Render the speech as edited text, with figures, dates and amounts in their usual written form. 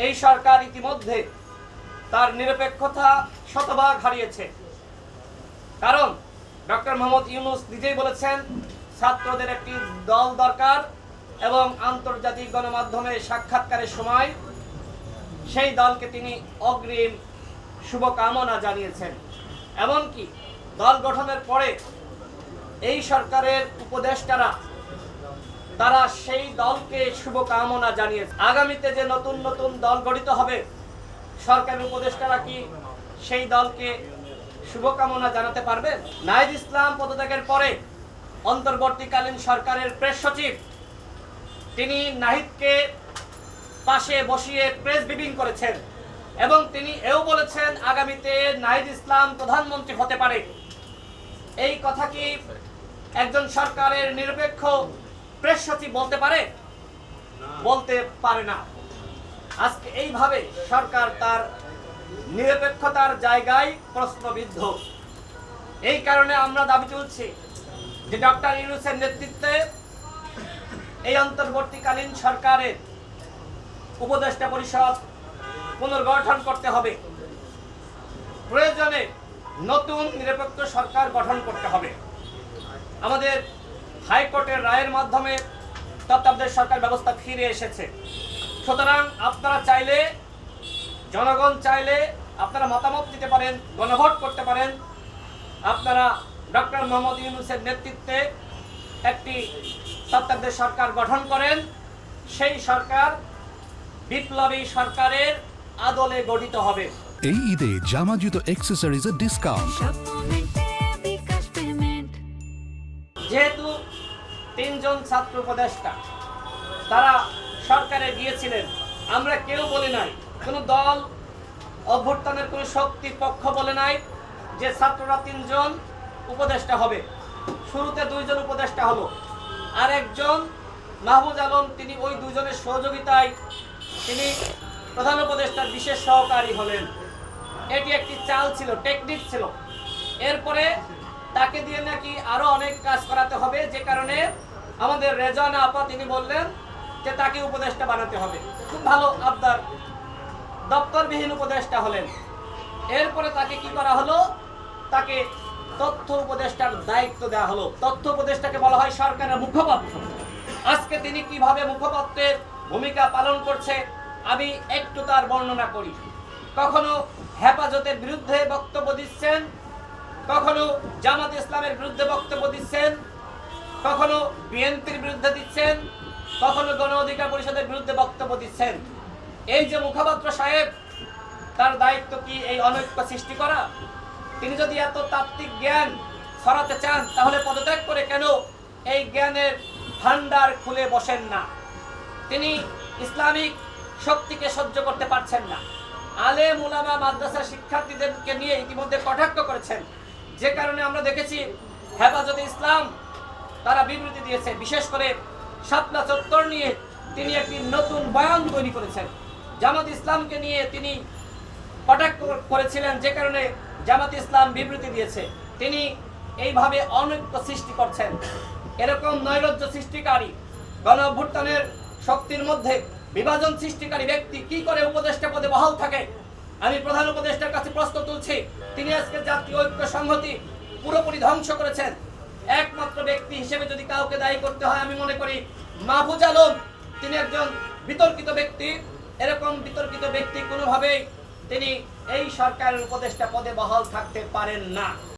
এই সরকার ইতিমধ্যে তার নিরপেক্ষতা শতভাগ হারিয়েছে। কারণ ডক্টর মোহাম্মদ ইউনূস নিজেই বলেছেন ছাত্রদের একটি দল দরকার এবং আন্তর্জাতিক গণমাধ্যমে সাক্ষাৎকারের সময় সেই দলকে তিনি অগ্রিম শুভকামনা জানিয়েছেন। এমনকি দল গঠনের পরে এই সরকারের উপদেষ্টারা তারা সেই দলকে শুভকামনা জানিয়েছে। আগামীতে যে নতুন নতুন দল গঠিত হবে, সরকারের উপদেষ্টারা কি সেই দলকে শুভকামনা জানাতে পারবেন? নাহিদ ইসলাম পদত্যাগের পরে অন্তর্বর্তীকালীন সরকারের প্রেস সচিব তিনি নাহিদকে পাশে বসিয়ে প্রেস ব্রিফিং করেছেন এবং তিনি এও বলেছেন আগামীতে নাহিদ ইসলাম প্রধানমন্ত্রী হতে পারে। এই কথা কি একজন সরকারের নিরপেক্ষ প্রেস সচিব বলতে পারে? বলতে পারে না। আজকে এইভাবে সরকার তার নিরপেক্ষতার জায়গায় প্রশ্নবিদ্ধ। এই কারণে আমরা দাবি তুলছি যে ডক্টর ইউনূসের নেতৃত্বে এই অন্তর্বর্তীকালীন সরকারের উপদেষ্টা পরিষদ পুনর্গঠন করতে হবে। প্রয়োজনে নতুন নিরপেক্ষ সরকার গঠন করতে হবে। আমাদের হাইকোর্টের রায়ের মাধ্যমে তত্ত্বাবধায়ক সরকার ব্যবস্থা ফিরে এসেছে। সুতরাং আপনারা চাইলে, জনগণ চাইলে আপনারা মতামত দিতে পারেন, গণভোট করতে পারেন। আপনারা ডক্টর মোহাম্মদ ইউনূসের নেতৃত্বে একটি তত্ত্বাবধায়ক সরকার গঠন করেন। সেই সরকার বিপ্লবী সরকারের আদলে গঠিত হবে। এই ঈদে জামা জুতো অ্যাক্সেসরিজের ডিসকাউন্ট। যেহেতু তিনজন ছাত্র উপদেষ্টা তারা সরকারে গিয়েছিলেন, আমরা কেউ বলি নাই, কোনো দল অভ্যুত্থানের কোনো শক্তির পক্ষ বলে নাই যে ছাত্ররা তিনজন উপদেষ্টা হবে। শুরুতে দুইজন উপদেষ্টা হলো, আর একজন মাহফুজ আলম তিনি ওই দুজনের সহযোগিতায় তিনি প্রধান উপদেষ্টার বিশেষ সহকারী হলেন। এটি একটি চাল ছিল, টেকনিক ছিল। এরপরে তাকে দিয়ে নাকি আরো অনেক কাজ করাতে হবে, যে কারণে আমাদের রেজানা আপা তিনি বললেন যে তাকে উপদেষ্টা বানাতে হবে। খুব ভালো আবদার, দপ্তরবিহীন উপদেষ্টা হলেন। এরপরে তাকে কি করা হলো? তাকে তথ্য উপদেষ্টার দায়িত্ব দেওয়া হলো। তথ্য উপদেষ্টাকে বলা হয় সরকারের মুখপাত্র। আজকে তিনি কিভাবে মুখপাত্রের ভূমিকা পালন করছে আমি একটু তার বর্ণনা করি। কখনো হেফাজতের বিরুদ্ধে বক্তব্য দিচ্ছেন, কখনো জামাত ইসলামের বিরুদ্ধে বক্তব্য দিচ্ছেন, কখনো বিএনপির বিরুদ্ধে দিচ্ছেন, কখনো গণ অধিকার পরিষদের বিরুদ্ধে বক্তব্য দিচ্ছেন। এই যে মুখপাত্র সাহেব, তার দায়িত্ব কি এই অনৈক্য সৃষ্টি করা? তিনি যদি এত তাত্ত্বিক জ্ঞান ছড়াতে চান তাহলে পদত্যাগ করে কেন এই জ্ঞানের ভান্ডার খুলে বসেন না? তিনি ইসলামিক শক্তিকে সহ্য করতে পারছেন না। আলেম উলামা মাদ্রাসার শিক্ষার্থীদেরকে নিয়ে ইতিমধ্যে কটাক্ষ করেছেন, যে কারণে আমরা দেখেছি হেফাজতে ইসলাম তারা বিবৃতি দিয়েছে। বিশেষ করে শাপলা চত্বর নিয়ে তিনি একটি নতুন বয়ান তৈরি করেছেন। জামাত ইসলামকে নিয়ে তিনি কটাক্ষ করেছিলেন, যে কারণে জামাত ইসলাম বিবৃতি দিয়েছে। তিনি এইভাবে অনৈক্য সৃষ্টি করছেন। এরকম নৈরাজ্য সৃষ্টিকারী, গণ অভ্যুত্থানের শক্তির মধ্যে বিভাজন সৃষ্টিকারী ব্যক্তি কি করে উপদেষ্টা পদে বহাল থাকে? আমি প্রধান উপদেষ্টার কাছে প্রশ্ন তুলছি। তিনি আজকে জাতীয় ঐক্য সংহতি পুরোপুরি ধ্বংস করেছেন। একমাত্র ব্যক্তি হিসেবে যদি কাউকে দায়ী করতে হয়, আমি মনে করি মাহফুজ আলম তিনি একজন বিতর্কিত ব্যক্তি। এরকম বিতর্কিত ব্যক্তি কোনোভাবেই তিনি এই সরকারের উপদেষ্টা পদে বহাল থাকতে পারেন না।